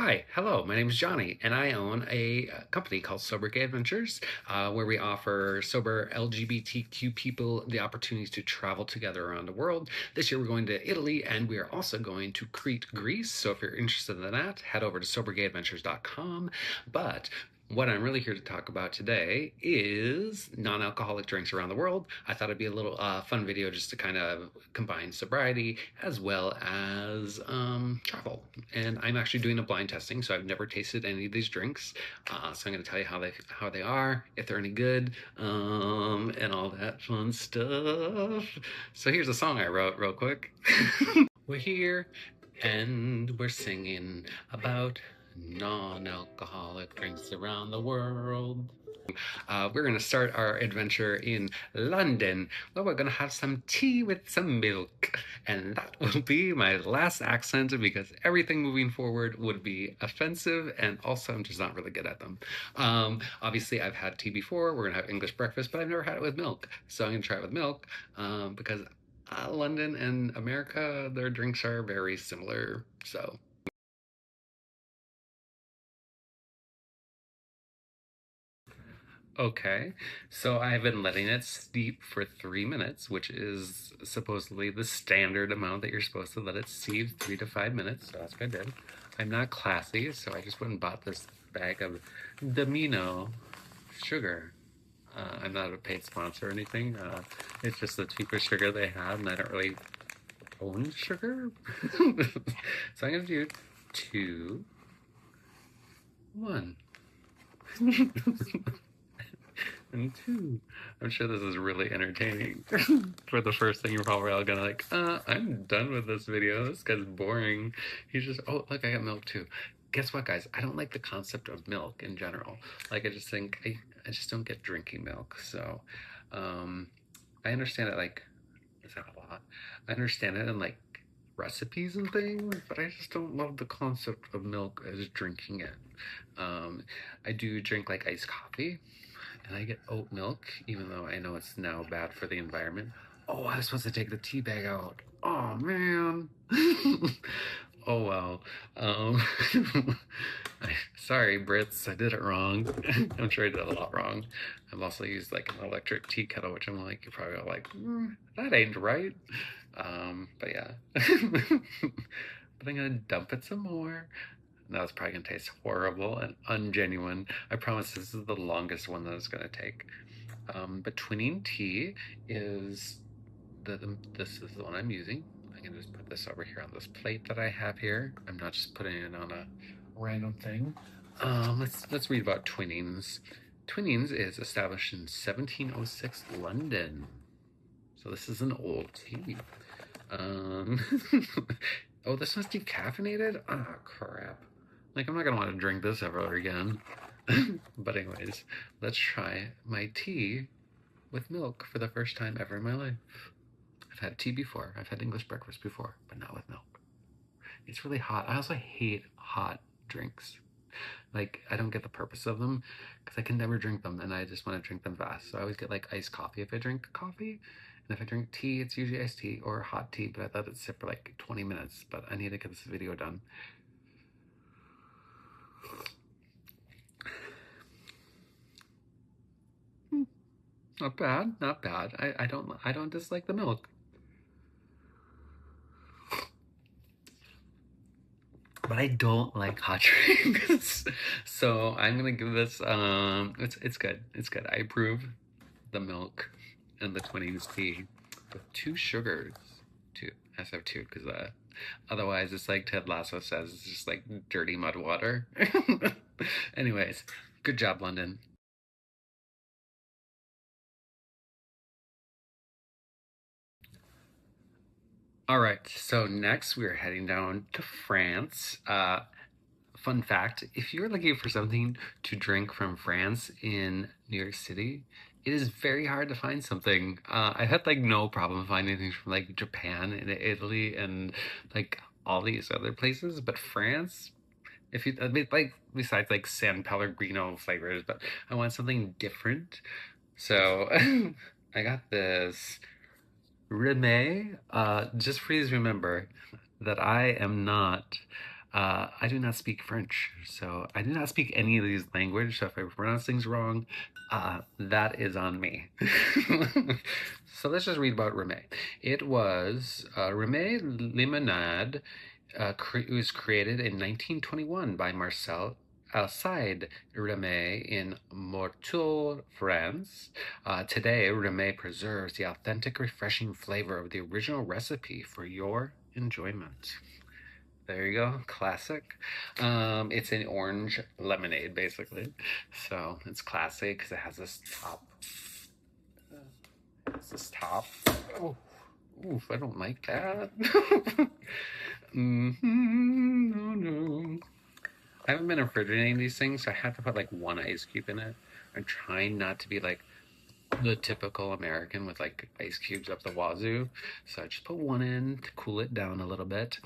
Hi, hello, my name is Johnny, and I own a company called Sober Gay Adventures, where we offer sober LGBTQ people the opportunities to travel together around the world. This year we're going to Italy, and we are also going to Crete, Greece. So if you're interested in that, head over to sobergayadventures.com. But what I'm really here to talk about today is non-alcoholic drinks around the world. I thought it'd be a little fun video just to kind of combine sobriety as well as travel. And I'm actually doing a blind testing, so I've never tasted any of these drinks. So I'm going to tell you how they are, if they're any good, and all that fun stuff. So here's a song I wrote real quick. We're here and we're singing about non-alcoholic drinks around the world. We're going to start our adventure in London, where we're going to have some tea with some milk. And that will be my last accent because everything moving forward would be offensive, and also I'm just not really good at them. Obviously, I've had tea before. We're going to have English breakfast, but I've never had it with milk. So I'm going to try it with milk because London and America, their drinks are very similar. So okay, so I've been letting it steep for 3 minutes, which is supposedly the standard amount that you're supposed to let it steep, 3 to 5 minutes. So that's what I did. I'm not classy, so I just went and bought this bag of Domino sugar. I'm not a paid sponsor or anything. It's just the cheapest sugar they have, and I don't really own sugar. So I'm gonna do 2, 1. And 2. I'm sure this is really entertaining. For the first thing, you're probably all gonna like, I'm done with this video. This guy's boring. He's just, oh, look, I got milk too. Guess what, guys? I don't like the concept of milk in general. Like, I just think, I just don't get drinking milk. So, I understand it, like, is that a lot? I understand it in, like, recipes and things, but I just don't love the concept of milk as drinking it. I do drink, like, iced coffee, and I get oat milk, even though I know it's now bad for the environment. Oh, I was supposed to take the tea bag out. Oh, man. Oh, well. Um, sorry, Brits, I did it wrong. I'm sure I did a lot wrong. I've also used like an electric tea kettle, which I'm like, you're probably all like, that ain't right. But yeah. But I'm gonna dump it some more. Now it's probably gonna taste horrible and ungenuine. I promise this is the longest one that it's gonna take. But twinning tea is this is the one I'm using. I'm gonna just put this over here on this plate that I have here. I'm not just putting it on a random thing. Let's read about Twinings. Twinings is established in 1706 London. So this is an old tea. Oh, this one's decaffeinated? Ah, oh, crap. Like, I'm not gonna want to drink this ever again. But anyways, let's try my tea with milk for the first time ever in my life. I've had tea before. I've had English breakfast before, but not with milk. It's really hot. I also hate hot drinks. Like, I don't get the purpose of them because I can never drink them, and I just want to drink them fast. So I always get like iced coffee if I drink coffee. And if I drink tea, it's usually iced tea or hot tea, but I thought it'd sit for like 20 minutes. But I need to get this video done. Not bad, not bad. I don't dislike the milk. But I don't like hot drinks. So I'm gonna give this it's good. It's good. I approve the milk and the Twinings tea with 2 sugars. 2. I have 2 because otherwise it's like Ted Lasso says, it's just like dirty mud water. Anyways, good job, London. All right, so next we're heading down to France. Fun fact, if you're looking for something to drink from France in New York City, it is very hard to find something. I had like no problem finding things from like Japan and Italy and like all these other places, but France, if you I mean, like besides like San Pellegrino flavors, but I want something different. So I got this Reme. Just please remember that I am not I do not speak French, so I do not speak any of these language. So if I pronounce things wrong, that is on me. So let's just read about Remy. It was Remy Limonade. It was created in 1921 by Marcel Alcide Remy in Morteau, France. Today, Remy preserves the authentic, refreshing flavor of the original recipe for your enjoyment. There you go, classic. It's an orange lemonade, basically. So it's classic because it has this top. Oh, oof, I don't like that. No, no. I haven't been refrigerating these things, so I had to put like one ice cube in it. I'm trying not to be like the typical American with like ice cubes up the wazoo. So I just put one in to cool it down a little bit.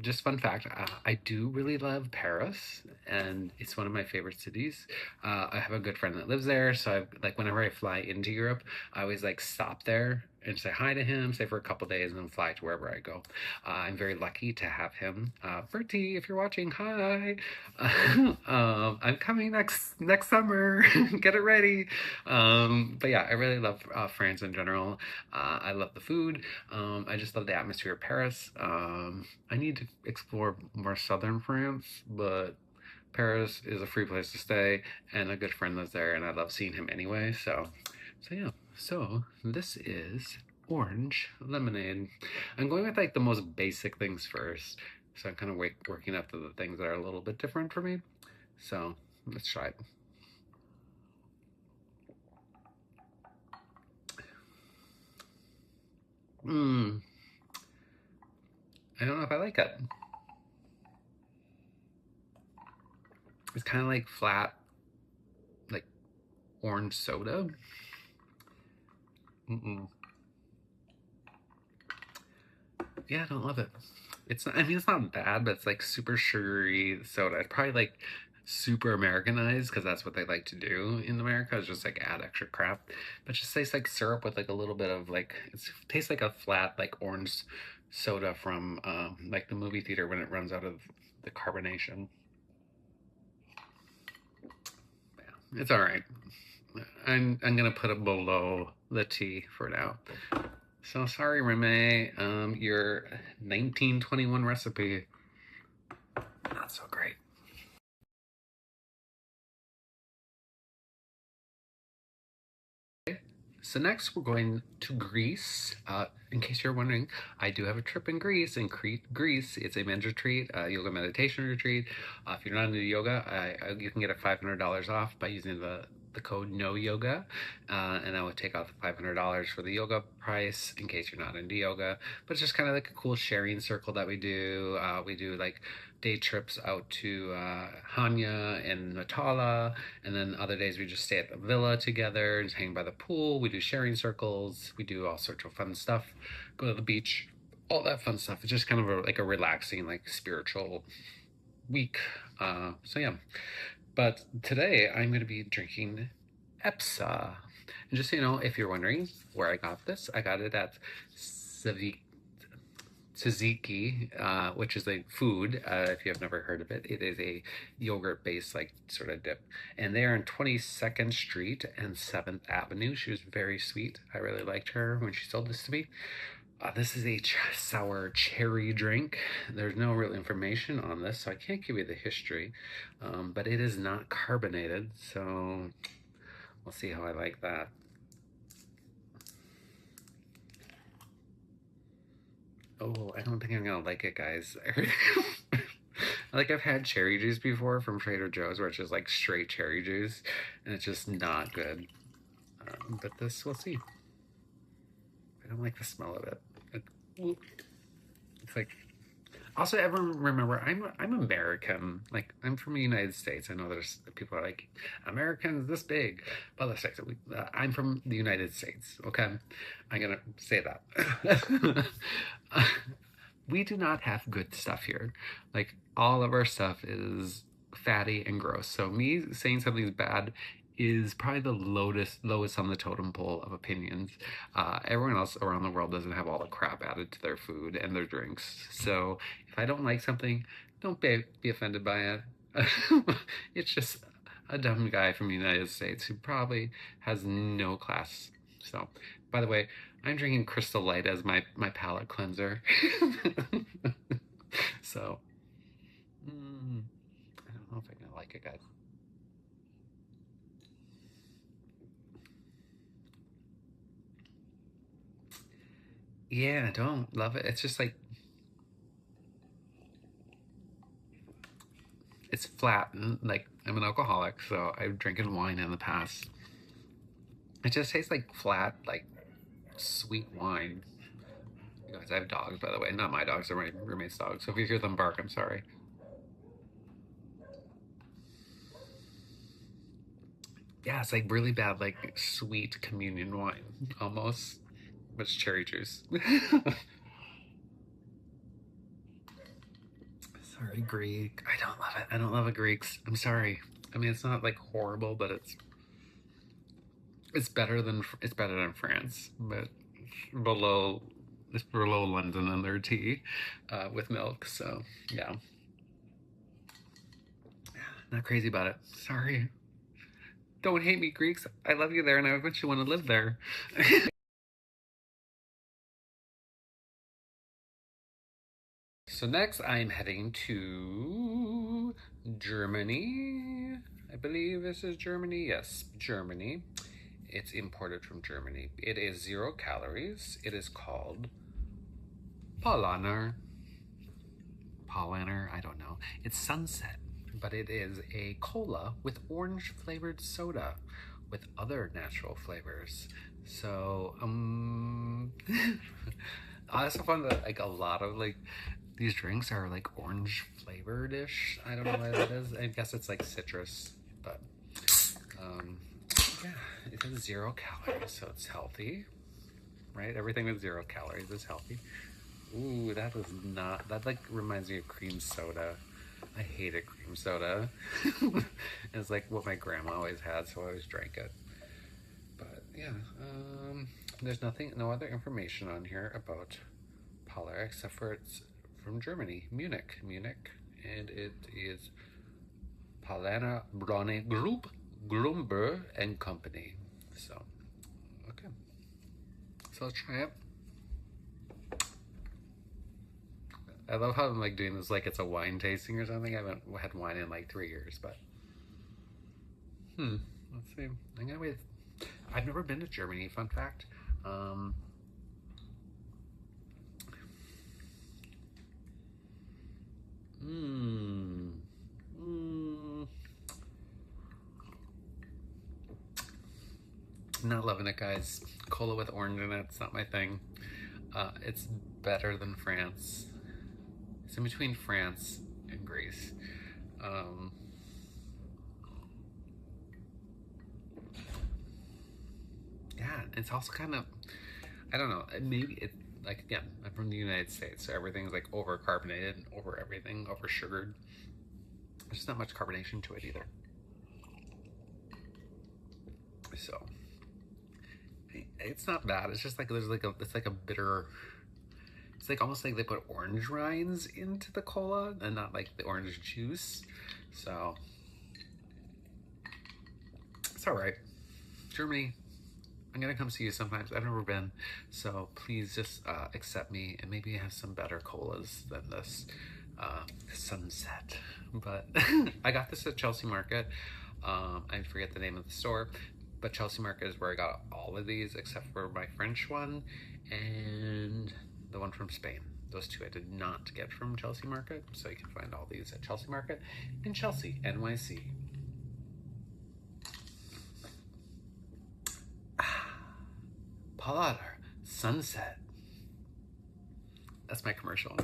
Just fun fact, I do really love Paris, and it's one of my favorite cities. I have a good friend that lives there, so like whenever I fly into Europe, I always like stop there and say hi to him, stay for a couple days, and then fly to wherever I go. I'm very lucky to have him. Bertie, if you're watching, hi. I'm coming next summer. Get it ready. But yeah, I really love France in general. I love the food. I just love the atmosphere of Paris. I need to explore more southern France, but Paris is a free place to stay, and a good friend lives there, and I love seeing him anyway. So yeah. So this is orange lemonade. I'm going with like the most basic things first. So I'm kind of working up to the things that are a little bit different for me. So let's try it. Mmm. I don't know if I like it. It's kind of like flat, like orange soda. Mm-mm. Yeah, I don't love it. It's not, I mean, it's not bad, but it's like super sugary soda. It's probably like super Americanized because that's what they like to do in America is just like add extra crap. But it just tastes like syrup with like a little bit of like it tastes like a flat like orange soda from like the movie theater when it runs out of the carbonation. Yeah, it's all right. I'm gonna put it below the tea for now. So sorry, Remy. Your 1921 recipe not so great. So next we're going to Greece. In case you're wondering, I do have a trip in Greece. In Greece, it's a men's retreat, yoga meditation retreat. If you're not into yoga, you can get a $500 off by using the code no yoga, and I would take off the $500 for the yoga price in case you're not into yoga. But it's just kind of like a cool sharing circle that we do. We do like day trips out to Hanya and Natala, and then other days we just stay at the villa together and hang by the pool. We do sharing circles. We do all sorts of fun stuff. Go to the beach, all that fun stuff. It's just kind of like a relaxing, like spiritual week. So yeah. But today I'm going to be drinking Epsa. And just so you know, if you're wondering where I got this, I got it at tzatziki, which is a food. If you have never heard of it, it is a yogurt-based like sort of dip. And they are on 22nd Street and 7th Avenue. She was very sweet. I really liked her when she sold this to me. This is a sour cherry drink. There's no real information on this, so I can't give you the history. But it is not carbonated, so we'll see how I like that. Oh, I don't think I'm gonna like it, guys. Like I've had cherry juice before from Trader Joe's, where it's just like straight cherry juice, and it's just not good. But this, we'll see. I don't like the smell of it. It's like. Also, everyone remember, I'm American. Like I'm from the United States. I know there's people are like Americans this big, but let's face it. I'm from the United States. Okay, I'm gonna say that. We do not have good stuff here. Like all of our stuff is fatty and gross. So me saying something's bad is probably the lowest on the totem pole of opinions. Everyone else around the world doesn't have all the crap added to their food and their drinks. So if I don't like something, don't be offended by it. It's just a dumb guy from the United States who probably has no class. So, by the way, I'm drinking Crystal Light as my palate cleanser. So, I don't know if I'm gonna like it, guys. Yeah, I don't love it. It's just like it's flat. Like I'm an alcoholic, so I've drinking wine in the past. It just tastes like flat, like sweet wine. You guys, I have dogs, by the way. Not my dogs, they're my roommate's dogs. So if you hear them bark, I'm sorry. Yeah, it's like really bad, like sweet communion wine, almost. But it's cherry juice. Sorry, Greek. I don't love it. I don't love a Greeks. I'm sorry. I mean, it's not like horrible, but it's better than France, but below it's below London and their tea with milk. So yeah, not crazy about it. Sorry. Don't hate me, Greeks. I love you there, and I eventually want to live there. So next, I'm heading to Germany. I believe this is Germany. Yes, Germany. It's imported from Germany. It is 0 calories. It is called Paulaner. Paulaner, I don't know. It's Sunset, but it is a cola with orange flavored soda with other natural flavors. So, I also found that like a lot of like these drinks are like orange flavored ish. I don't know what it is. I guess it's like citrus, but um, yeah, it has 0 calories, so it's healthy, right? Everything with 0 calories is healthy. Ooh, that is not. That like reminds me of cream soda. I hated cream soda. It's like what my grandma always had, so I always drank it. But yeah, there's no other information on here about Polar except for it's from Germany, Munich, and it is Paulaner Braune Group, Grumber and Company. So, okay, so let's try it. I love how I'm like doing this like it's a wine tasting or something. I haven't had wine in like 3 years, but let's see. I'm gonna wait. I've never been to Germany. Fun fact. Um, mm, mm, Not loving it, guys. Cola with orange in it. It's not my thing. It's better than France. It's in between France and Greece. Um, yeah, it's also kind of, I don't know, maybe it, like, again, I'm from the United States, so everything's like over carbonated, over everything, over sugared. There's not much carbonation to it either. So, it's not bad. It's just like, it's like a bitter, it's like almost like they put orange rinds into the cola and not like the orange juice. So, it's all right. Germany, I'm gonna come see you sometimes. I've never been, so please just accept me and maybe have some better colas than this Sunset. But I got this at Chelsea Market. I forget the name of the store, but Chelsea Market is where I got all of these except for my French one and the one from Spain. Those two I did not get from Chelsea Market, so you can find all these at Chelsea Market in Chelsea, NYC. Paulaner Sunset. That's my commercial.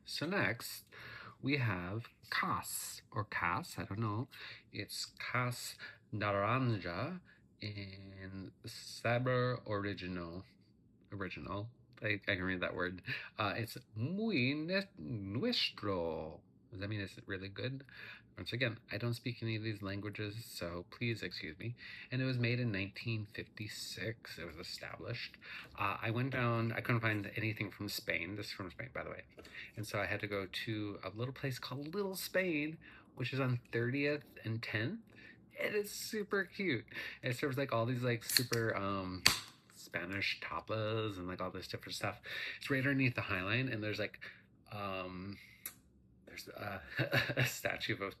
So next, we have Cas, or Cas, I don't know. It's Cas Naranja in Sabor Original. I can read that word. It's muy nuestro. Does that mean it's really good? Once again, I don't speak any of these languages, so please excuse me. And it was made in 1956. It was established. I went down, I couldn't find anything from Spain. This is from Spain, by the way. And so I had to go to a little place called Little Spain, which is on 30th and 10th. It is super cute. It serves like all these like super Spanish tapas and like all this different stuff. It's right underneath the High Line, and there's like there's a statue of a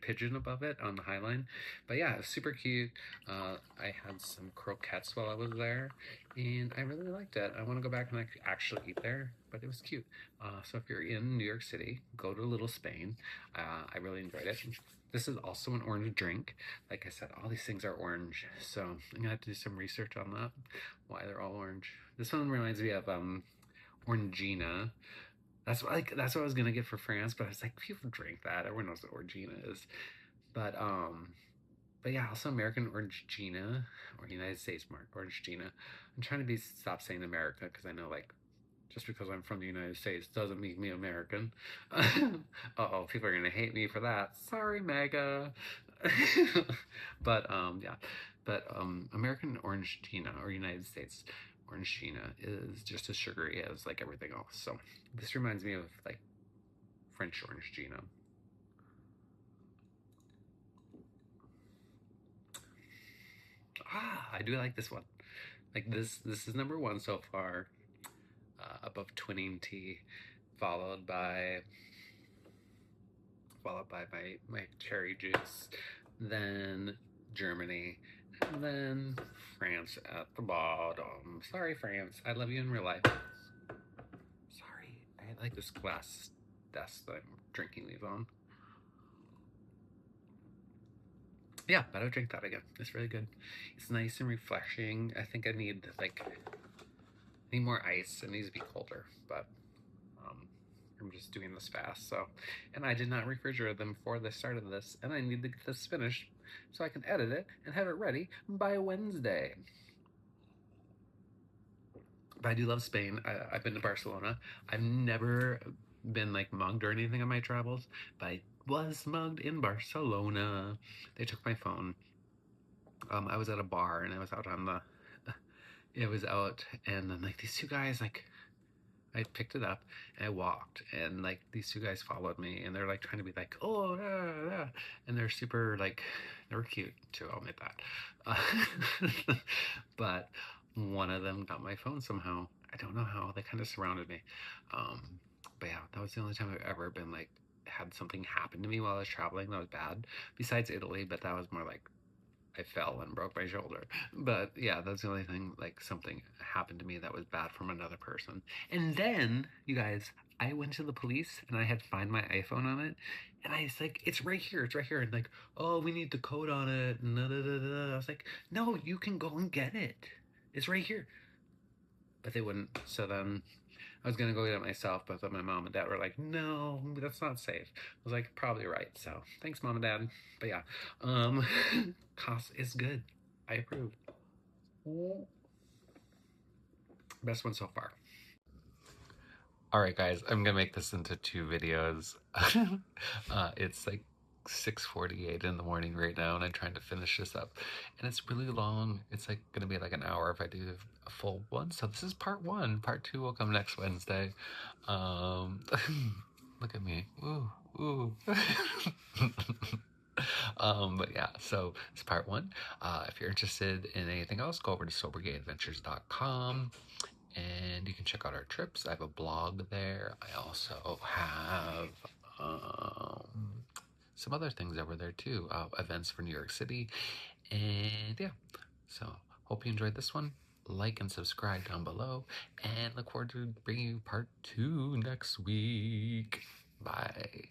pigeon above it on the High Line. But yeah, it was super cute. I had some croquettes while I was there, and I really liked it. I want to go back and actually eat there, but it was cute. So if you're in New York City, go to Little Spain. I really enjoyed it. This is also an orange drink. Like I said, all these things are orange, so I'm gonna have to do some research on that, why they're all orange. This one reminds me of Orangina. That's what I was gonna get for France, but I was like, people drink that. Everyone knows what Orangina is. But yeah, also American Orangina or United States Orangina. I'm trying to stop saying America because I know like just because I'm from the United States doesn't make me American. Uh-oh, people are gonna hate me for that. Sorry, MAGA. But yeah, but American Orangina or United States Orangina is just as sugary as like everything else. So this reminds me of like French Orangina. I do like this one. Like this is number one so far, above twinning tea, followed by my cherry juice, then Germany, and then France at the bottom. Sorry, France. I love you in real life. Sorry. I like this glass desk that I'm drinking these on. Yeah, but I'll drink that again. It's really good. It's nice and refreshing. I think I need more ice. It needs to be colder, but I'm just doing this fast. So, and I did not refrigerate them before the start of this, and I need to get this finished so I can edit it and have it ready by Wednesday. But I do love Spain. I've been to Barcelona. I've never been like mugged or anything on my travels, but I was mugged in Barcelona. They took my phone. I was at a bar and I was out on the it was out, and then like these two guys, like I picked it up and I walked, and like these two guys followed me, and they're like trying to be like, oh yeah, and they're super like, they were cute too, I'll admit that. But one of them got my phone somehow. I don't know how. They kind of surrounded me. But yeah, that was the only time I've ever been like had something happen to me while I was traveling that was bad. Besides Italy, but that was more like I fell and broke my shoulder. But yeah, that's the only thing, like something happened to me that was bad from another person. And then, you guys, I went to the police and I had to find my iPhone on it. And I was like, it's right here, it's right here. And like, oh, we need the code on it. And da, da, da, da. I was like, no, you can go and get it. It's right here. But they wouldn't. So then I was gonna go get it myself, but then my mom and dad were like, no, that's not safe. I was like, probably right. So thanks, mom and dad. But yeah, Cos is good. I approve. Best one so far. All right, guys, I'm gonna make this into 2 videos. It's like 6:48 in the morning right now, and I'm trying to finish this up, and it's really long. It's like gonna be like an hour if I do a full one. So this is part 1. Part 2 will come next Wednesday. Look at me. Ooh, ooh. But yeah, so it's part 1. If you're interested in anything else, go over to sobergayadventures.com. And you can check out our trips. I have a blog there. I also have some other things over there too, events for New York City. And yeah, so hope you enjoyed this one. Like and subscribe down below, and look forward to bringing you part 2 next week. Bye.